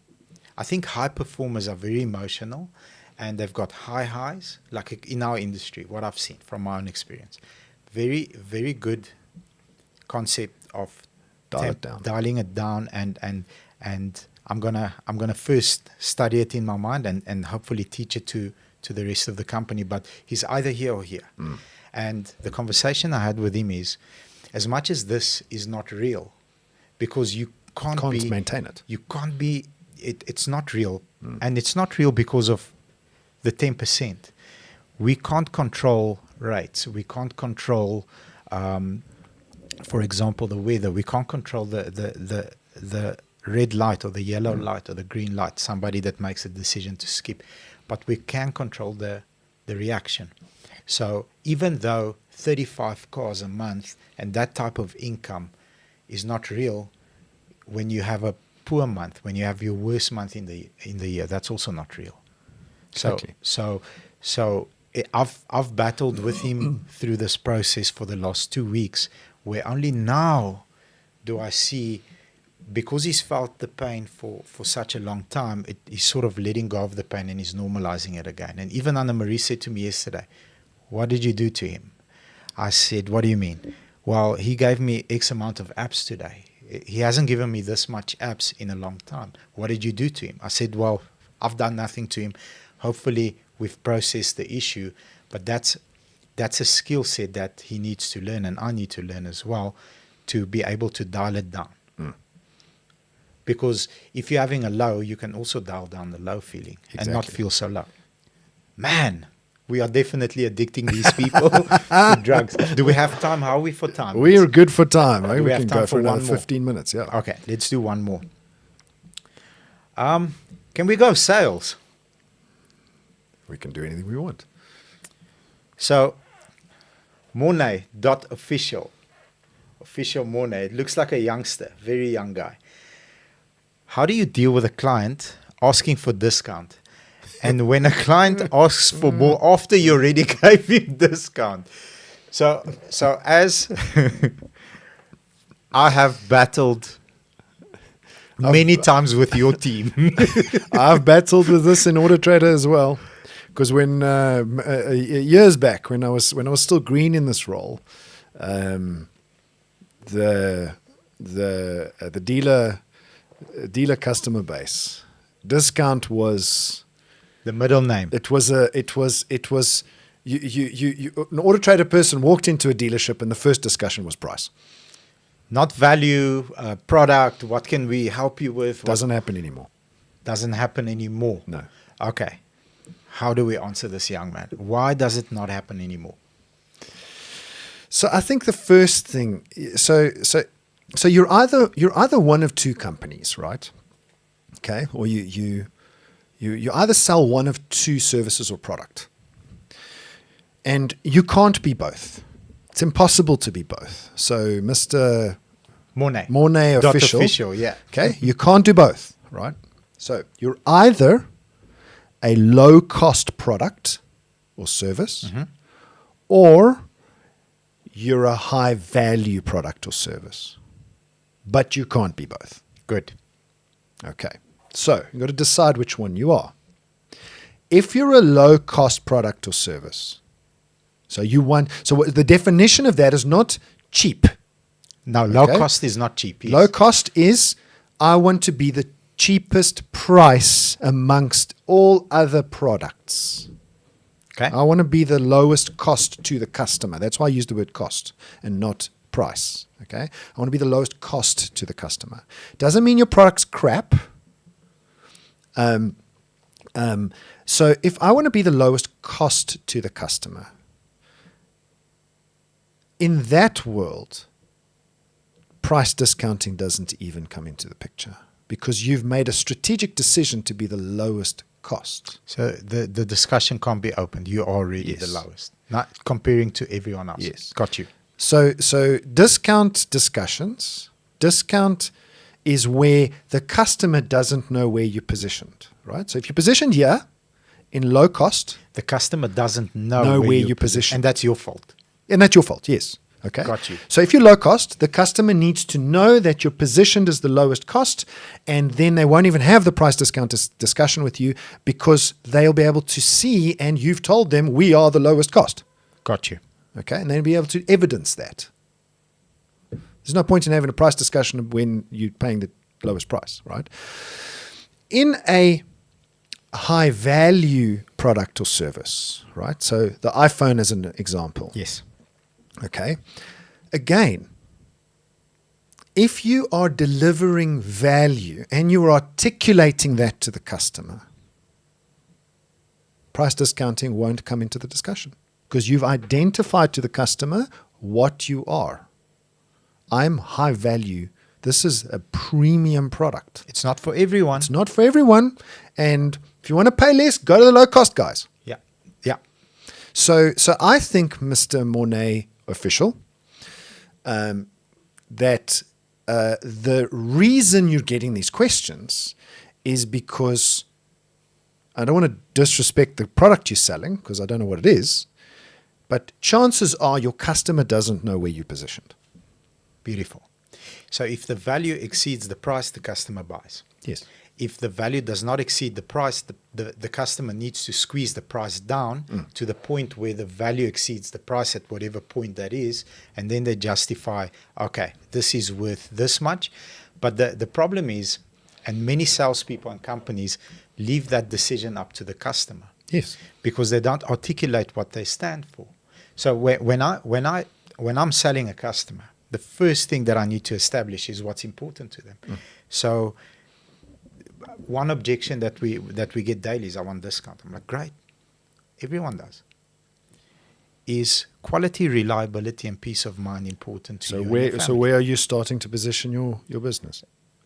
I think high performers are very emotional, and they've got high highs, like in our industry, what I've seen from my own experience. Very, very good concept of dialing it down, and I'm gonna first study it in my mind and hopefully teach it to the rest of the company. But he's either here or here. And the conversation I had with him is, as much as this is not real, because you can't maintain it. You can't be. It's not real, and it's not real because of the 10%. We can't control rates. We can't control, for example, the weather. We can't control the red light or the yellow light or the green light. Somebody that makes a decision to skip, but we can control the reaction. So even though 35 cars a month and that type of income is not real, when you have a poor month, when you have your worst month in the year, that's also not real. Exactly. So I've battled with him through this process for the last 2 weeks, where only now do I see, because he's felt the pain for such a long time, he's sort of letting go of the pain and he's normalizing it again. And even Anna-Marie said to me yesterday, what did you do to him? I said, what do you mean? Well, he gave me X amount of apps today. He hasn't given me this much apps in a long time. What did you do to him? I said, well, I've done nothing to him. Hopefully we've processed the issue, but that's a skill set that he needs to learn, and I need to learn as well, to be able to dial it down. Because if you're having a low, you can also dial down the low feeling and not feel so low. Man, we are definitely addicting these people to drugs. Do we have time? How are we for time? We are good for time. Do we have can time go for another one more? 15 minutes. Yeah. Okay, let's do one more. Can we go sales? We can do anything we want. So, Mornay.official. Official Mornay. It looks like a youngster, very young guy. How do you deal with a client asking for discount? And when a client asks for more after you already gave him discount. So as I have battled many times with your team. I've battled with this in Auto Trader as well. Because when years back, when I was still green in this role, the dealer customer base discount was the middle name. It was an Auto Trader person walked into a dealership and the first discussion was price. Not value, product. What can we help you with? Doesn't happen anymore. Doesn't happen anymore. No. Okay. How do we answer this young man? Why does it not happen anymore? So I think the first thing, so you're either one of two companies, right? Okay, or you either sell one of two services or product, and you can't be both. It's impossible to be both. So Mr. Mornay official, yeah. Okay, you can't do both, right? So you're either a low-cost product or service, or you're a high-value product or service. But you can't be both. Good. Okay. So you've got to decide which one you are. If you're a low-cost product or service, so the definition of that is not cheap. No, low cost is not cheap. Yes. Low cost is, I want to be the cheapest price amongst all other products. Okay. I want to be the lowest cost to the customer. That's why I use the word cost and not price. Okay. I want to be the lowest cost to the customer. Doesn't mean your product's crap. So if I want to be the lowest cost to the customer, in that world, price discounting doesn't even come into the picture because you've made a strategic decision to be the lowest cost. So the discussion can't be opened. You are already Yes. the lowest. Not comparing to everyone else. Yes. Got you. So discount discussions, discount is where the customer doesn't know where you're positioned, right? So if you're positioned here in low cost, The customer doesn't know where you're positioned. and that's your fault. and that's your fault, yes. Okay. Got you. So if you're low cost, the customer needs to know that you're positioned as the lowest cost, and then they won't even have the price discount discussion with you because they'll be able to see, and you've told them we are the lowest cost. Got you. Okay, and they'll be able to evidence that. There's no point in having a price discussion when you're paying the lowest price, right? In a high value product or service, right? So the iPhone is an example. Yes. Okay. Again, if you are delivering value and you are articulating that to the customer, price discounting won't come into the discussion because you've identified to the customer what you are. I'm high value. This is a premium product. It's not for everyone. It's not for everyone. And if you want to pay less, go to the low cost guys. Yeah. Yeah. So I think, Mr. Mornay official, that the reason you're getting these questions is because I don't want to disrespect the product you're selling because I don't know what it is, but chances are your customer doesn't know where you're positioned. Beautiful. So if the value exceeds the price, the customer buys. Yes. If the value does not exceed the price, the customer needs to squeeze the price down to the point where the value exceeds the price at whatever point that is, and then they justify, okay, this is worth this much. But the problem is, and many salespeople and companies leave that decision up to the customer. Yes. Because they don't articulate what they stand for. So when I'm selling a customer, the first thing that I need to establish is what's important to them. So one objection that we get daily is I want discount. I'm like, great. Everyone does. Is quality, reliability, and peace of mind important to you? And your So family? where are you starting to position your business?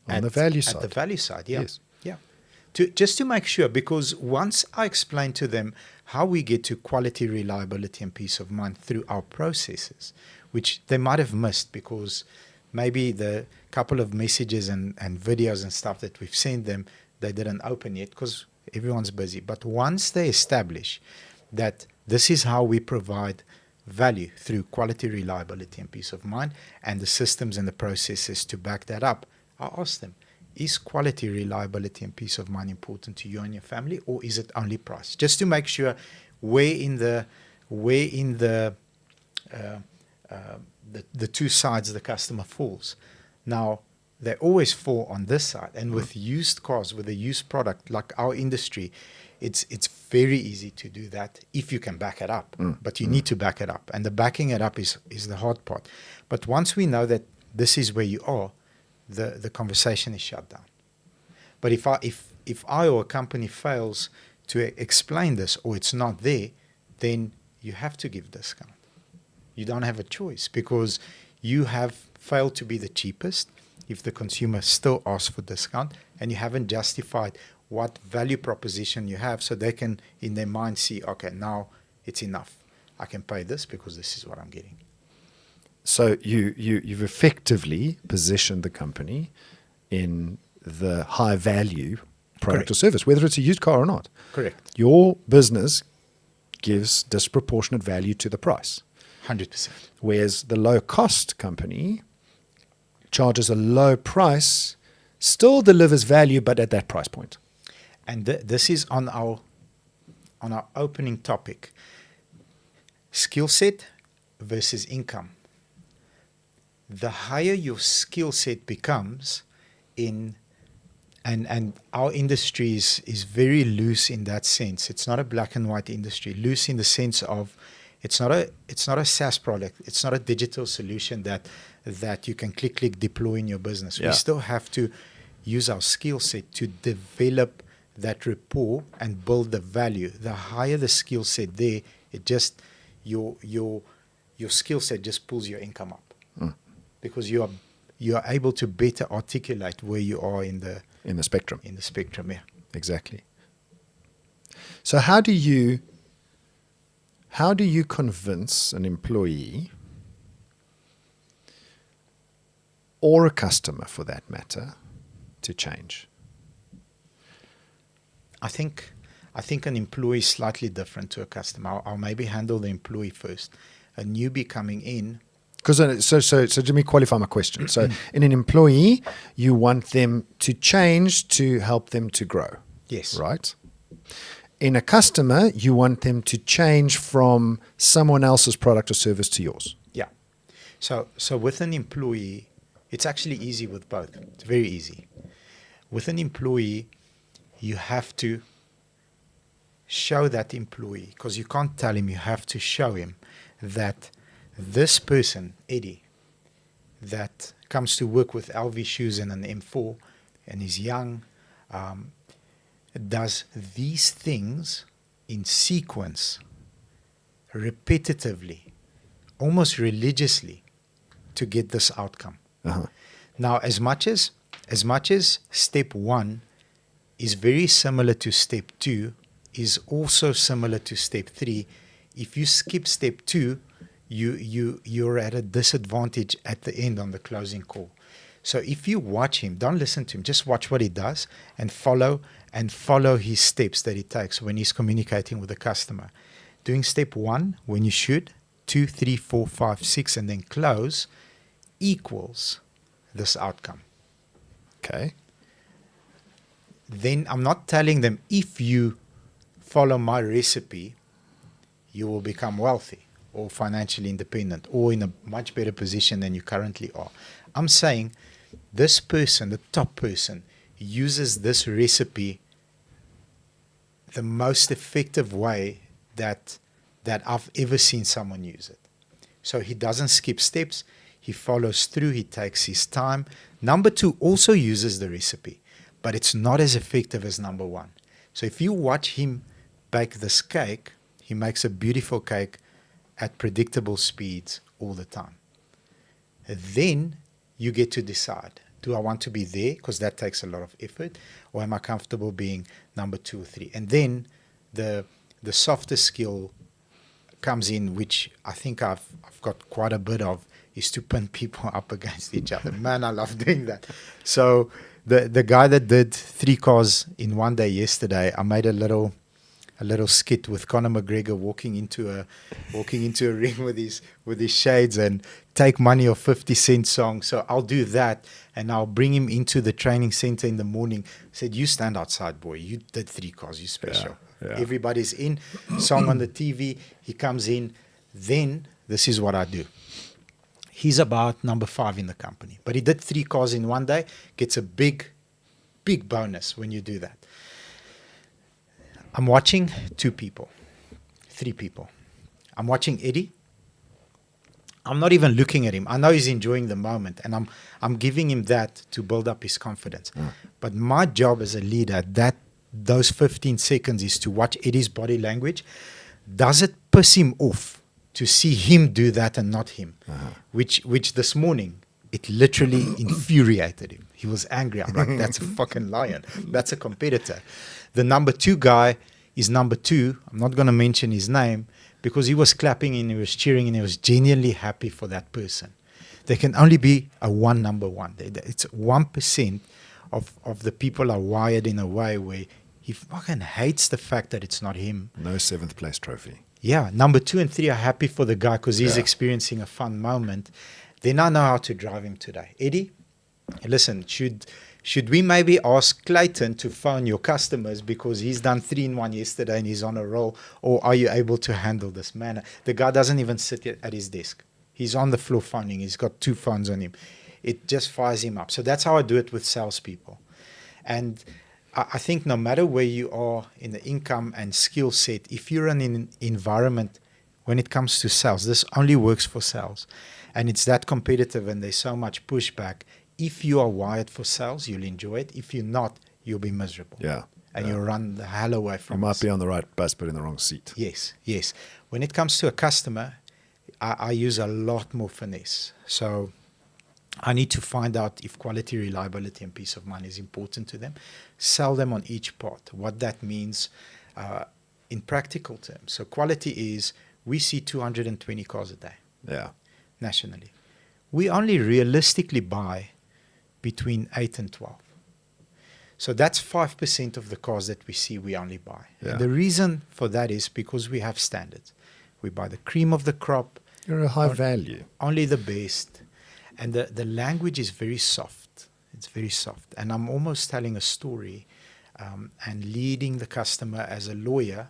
On the value side. At the value side, yeah. Yes. Yeah. Just to make sure, because once I explain to them how we get to quality, reliability, and peace of mind through our processes, which they might have missed because maybe the couple of messages and videos and stuff that we've sent them, they didn't open yet because everyone's busy. But once they establish that this is how we provide value through quality, reliability, and peace of mind, and the systems and the processes to back that up, I ask them, is quality, reliability, and peace of mind important to you and your family, or is it only price? Just to make sure where in the two sides the customer falls. Now, they always fall on this side. And with used cars, with a used product like our industry, it's very easy to do that if you can back it up. But you need to back it up. And the backing it up is the hard part. But once we know that this is where you are, the conversation is shut down. But if I or a company fails to explain this, or it's not there, then you have to give discount. You don't have a choice because you have failed to be the cheapest if the consumer still asks for discount, and you haven't justified what value proposition you have so they can, in their mind, see, okay, now it's enough. I can pay this because this is what I'm getting. So you've effectively positioned the company in the high value product Correct. or service, whether it's a used car or not. Correct. Your business gives disproportionate value to the price. 100%. Whereas the low cost company charges a low price, still delivers value, but at that price point. And this is on our opening topic, skill set versus income. The higher your skill set becomes and our industry is very loose in that sense. It's not a black and white industry. Loose in the sense of it's not a SaaS product. It's not a digital solution that you can click deploy in your business. Yeah. We still have to use our skill set to develop that rapport and build the value. The higher the skill set there, it just your skill set just pulls your income up. Because you are able to better articulate where you are in the spectrum. In the spectrum, yeah. Exactly. So how do you How do you convince an employee or a customer, for that matter, to change? I think an employee is slightly different to a customer. I'll maybe handle the employee first. A newbie coming in. Because so let me qualify my question. So in an employee, you want them to change to help them to grow. Yes. Right? In a customer, you want them to change from someone else's product or service to yours. Yeah. So with an employee, it's actually easy with both. It's very easy. With an employee, you have to show that employee, because you can't tell him, you have to show him that this person, Eddie, that comes to work with LV shoes and an M4 and is young, does these things in sequence, repetitively, almost religiously, to get this outcome. Uh-huh. Now, as much as step 1 is very similar to step 2, is also similar to step 3. If you skip step 2, you're at a disadvantage at the end on the closing call. So if you watch him, don't listen to him, just watch what he does and follow his steps that he takes when he's communicating with the customer. Doing step 1 when you should, 2, 3, 4, 5, 6, and then close equals this outcome. Okay. Then I'm not telling them, if you follow my recipe, you will become wealthy or financially independent or in a much better position than you currently are. I'm saying this person, the top person, uses this recipe the most effective way that I've ever seen someone use it. So he doesn't skip steps. He follows through. He takes his time. Number 2 also uses the recipe, but it's not as effective as number 1. So if you watch him bake this cake, he makes a beautiful cake at predictable speeds all the time. Then you get to decide, do I want to be there? Because that takes a lot of effort. Or am I comfortable being number 2 or 3? And then the softer skill comes in, which I think I've got quite a bit of, is to pin people up against each other. Man, I love doing that. So the guy that did 3 cars in one day yesterday, I made a little skit with Conor McGregor walking into a ring with his shades and take money of 50 Cent song. So I'll do that, and I'll bring him into the training center in the morning. Said, you stand outside, boy. You did 3 cars. You special. Yeah. Everybody's in. Song on the TV. He comes in. Then this is what I do. He's about number 5 in the company, but he did 3 cars in one day. Gets a big bonus when you do that. I'm watching 2 people, 3 people. I'm watching Eddie. I'm not even looking at him. I know he's enjoying the moment, and I'm giving him that to build up his confidence. But my job as a leader, those 15 seconds, is to watch Eddie's body language. Does it piss him off to see him do that and not him? Which this morning, it literally infuriated him. He was angry. I'm like, that's a fucking lion. That's a competitor. The number 2 guy is number 2. I'm not going to mention his name, because he was clapping and he was cheering and he was genuinely happy for that person. There can only be a number 1. It's 1% of the people are wired in a way where he fucking hates the fact that it's not him. No 7th place trophy. Yeah, number 2 and 3 are happy for the guy because he's experiencing a fun moment. Then I know how to drive him today. Eddie, listen, should we maybe ask Clayton to phone your customers because he's done 3 in 1 yesterday and he's on a roll? Or are you able to handle this? Man, the guy doesn't even sit at his desk. He's on the floor phoning. He's got 2 phones on him. It just fires him up. So that's how I do it with salespeople. And I think no matter where you are in the income and skill set, if you're in an environment, when it comes to sales, this only works for sales. And it's that competitive and there's so much pushback. If you are wired for sales, you'll enjoy it. If you're not, you'll be miserable. Yeah. And you'll run the hell away from it. You might be on the right bus, but in the wrong seat. Yes. When it comes to a customer, I use a lot more finesse. So I need to find out if quality, reliability, and peace of mind is important to them. Sell them on each part. What that means in practical terms. So quality is we see 220 cars a day Yeah. nationally. We only realistically buy between 8 and 12. So that's 5% of the cars that we see we only buy. Yeah. And the reason for that is because we have standards. We buy the cream of the crop, You're a high value. only the best. And the language is very soft. It's very soft. And I'm almost telling a story and leading the customer as a lawyer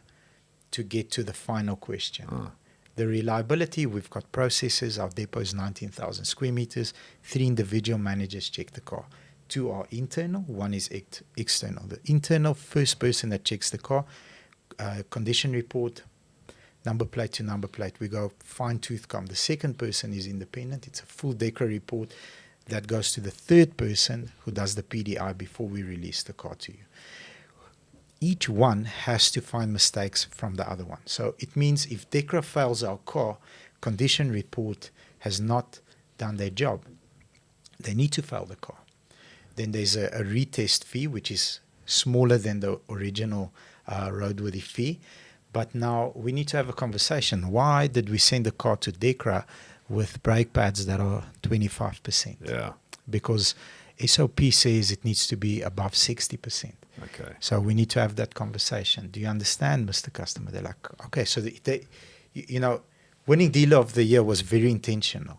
to get to the final question. The reliability, we've got processes. Our depot is 19,000 square meters. 3 individual managers check the car. 2 are internal, 1 is external. The internal, first person that checks the car, condition report, number plate to number plate. We go fine-tooth comb. The second person is independent. It's a full DECRA report that goes to the third person who does the PDI before we release the car to you. Each one has to find mistakes from the other one. So it means if DECRA fails our car, condition report has not done their job. They need to fail the car. Then there's a retest fee, which is smaller than the original roadworthy fee. But now we need to have a conversation. Why did we send the car to DECRA with brake pads that are 25%? Yeah. Because SOP says it needs to be above 60%. Okay. So we need to have that conversation. Do you understand, Mr. Customer? They're like, okay, so winning dealer of the year was very intentional.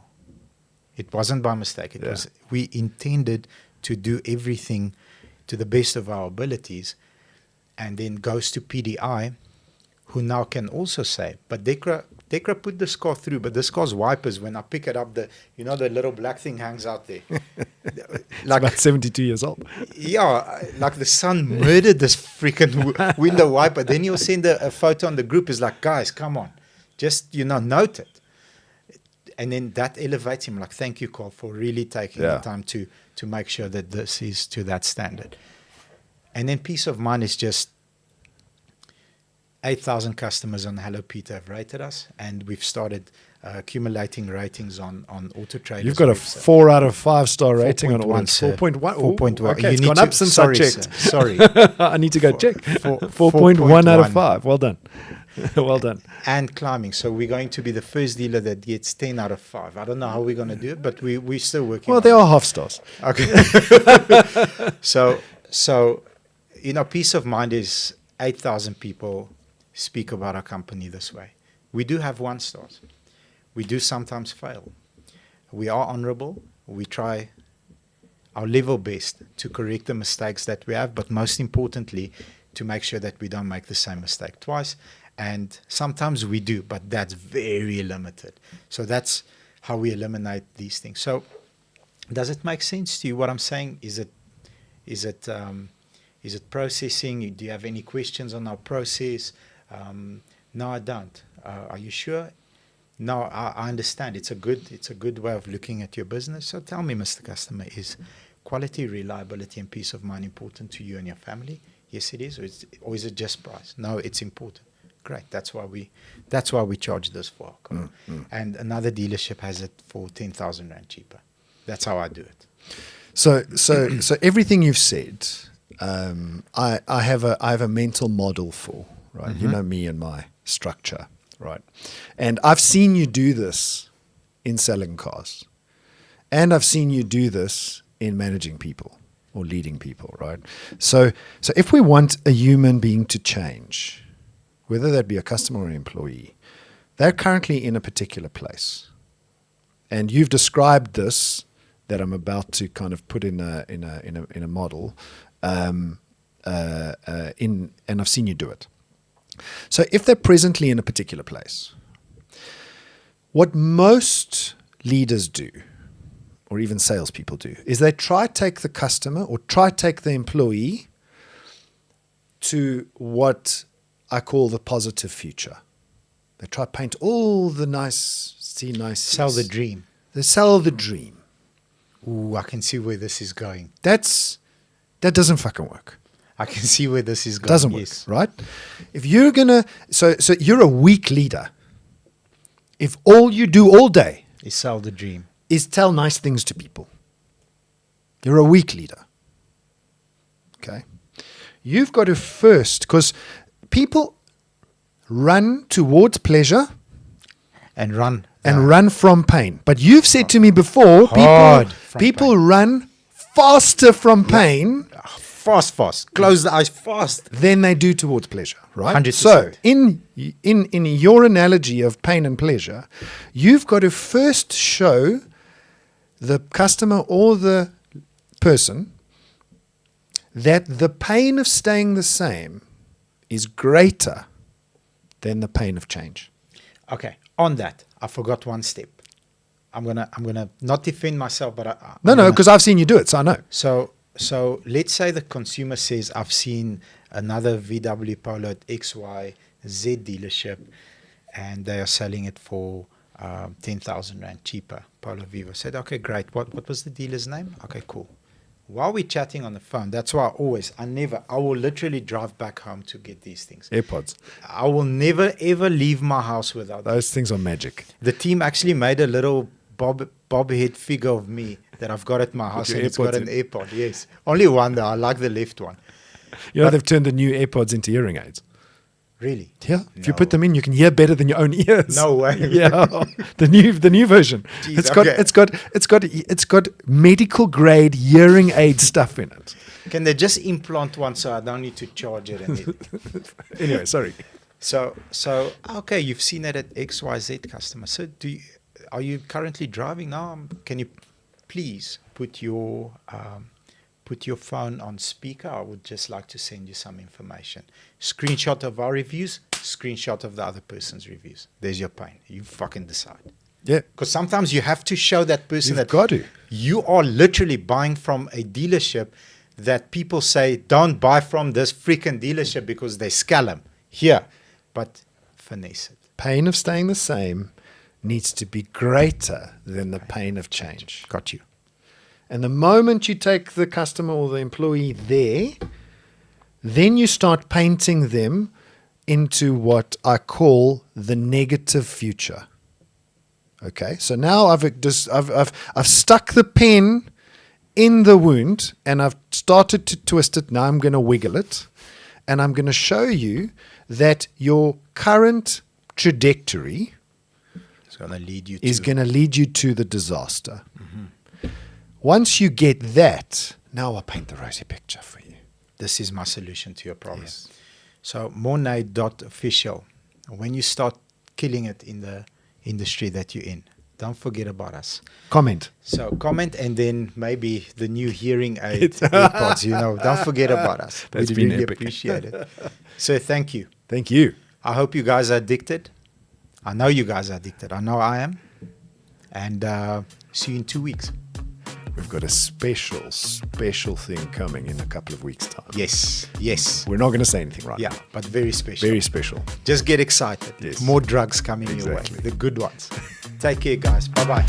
It wasn't by mistake. It was, we intended to do everything to the best of our abilities, and then goes to PDI, who now can also say, but DECRA put this car through, but this car's wipers, when I pick it up, the little black thing hangs out there. Like about 72 years old. Yeah, like the sun murdered this freaking window wiper. Then you'll send a photo on the group. It's like, guys, come on, just note it. And then that elevates him. Like, thank you, Carl, for really taking the time to make sure that this is to that standard. And then peace of mind is just 8,000 customers on Hello Peter have rated us, and we've started accumulating ratings on Auto Trader's You've got a website. 4 out of 5 star rating on 4.1, 4.1. 4.1. Okay, it's gone up since I checked. Sorry. I need to go check. 4.1 out of 5. Well done. Well done. And climbing. So we're going to be the first dealer that gets 10 out of 5. I don't know how we're going to do it, but we're still working. Well, they are half stars. Okay. So peace of mind is 8,000 people speak about our company this way. We do have 1 stars. We do sometimes fail. We are honorable. We try our level best to correct the mistakes that we have, but most importantly, to make sure that we don't make the same mistake twice. And sometimes we do, but that's very limited. So that's how we eliminate these things. So does it make sense to you what I'm saying? Is it processing? Do you have any questions on our process? No, I don't. Are you sure? No, I understand. It's a good way of looking at your business. So tell me, Mr. Customer, is quality, reliability, and peace of mind important to you and your family? Yes, it is. Or is it just price? No, it's important. Great. That's why we charge this for our car. And another dealership has it for 10,000 Rand cheaper. That's how I do it. So everything you've said, I have a mental model for, right? You know me and my structure, right? And I've seen you do this in selling cars, and I've seen you do this in managing people or leading people, right? So if we want a human being to change, whether that be a customer or an employee, they're currently in a particular place, and you've described this that I'm about to kind of put in a model, and I've seen you do it. So if they're presently in a particular place, what most leaders do, or even salespeople do, is they try to take the customer or try to take the employee to what I call the positive future. They try to paint all the nice. Sell the dream. They sell the dream. Ooh, I can see where this is going. That doesn't fucking work. I can see where this is going. Doesn't work, right? If you're gonna, so you're a weak leader. If all you do all day is sell the dream, is tell nice things to people, you're a weak leader. Okay, you've got to first, because people run towards pleasure and run. run from pain. But you've said to me before, Hard from people run faster from pain Fast. Close the eyes fast. than they do towards pleasure, right? 100%. So in your analogy of pain and pleasure, you've got to first show the customer or the person that the pain of staying the same is greater than the pain of change. Okay. On that, I forgot one step. I'm gonna not defend myself, but No, because I've seen you do it, so I know. So let's say the consumer says, I've seen another VW Polo at XYZ dealership, and they are selling it for 10,000 Rand cheaper. Polo Vivo. Said, okay, great. What was the dealer's name? Okay, cool. While we're chatting on the phone, that's why I will literally drive back home to get these things. AirPods. I will never, ever leave my house without them. Those things are magic. The team actually made a little bob head figure of me that I've got at my house, and it's got an AirPod. Yes. Only one though. I like the left one. You know, they've turned the new AirPods into hearing aids. Really? Yeah. If you put them in, you can hear better than your own ears. No way. Yeah. The new version. Jeez, It's got medical grade hearing aid stuff in it. Can they just implant one so I don't need to charge it? Anyway, sorry. So okay, you've seen it at XYZ customer. So are you currently driving now? Can you please put your phone on speaker? I would just like to send you some information. Screenshot of our reviews, screenshot of the other person's reviews. There's your pain. You fucking decide. Yeah. Because sometimes you have to show that person You've got to. You are literally buying from a dealership that people say, don't buy from this freaking dealership because they scam. Here. But finesse it. Pain of staying the same needs to be greater than the pain of change. Got you. And the moment you take the customer or the employee there, then you start painting them into what I call the negative future. Okay, so now I've stuck the pen in the wound and I've started to twist it. Now I'm going to wiggle it, and I'm going to show you that your current trajectory is going to lead you to the disaster. Mm-hmm. Once you get that, now I'll paint the rosy picture for you. This is my solution to your problem. Yes. So Mornay.official, when you start killing it in the industry that you're in, don't forget about us. Comment. So comment, and then maybe the new hearing aid AirPods, don't forget about us. That's We'd been really epic. appreciate it. So thank you. Thank you. I hope you guys are addicted. I know you guys are addicted. I know I am. And see you in 2 weeks. We've got a special thing coming in a couple of weeks' time. Yes. We're not going to say anything right Yeah, now. but very special. Very special. Just get excited. Yes. More drugs coming your way. Exactly. The good ones. Take care, guys. Bye-bye.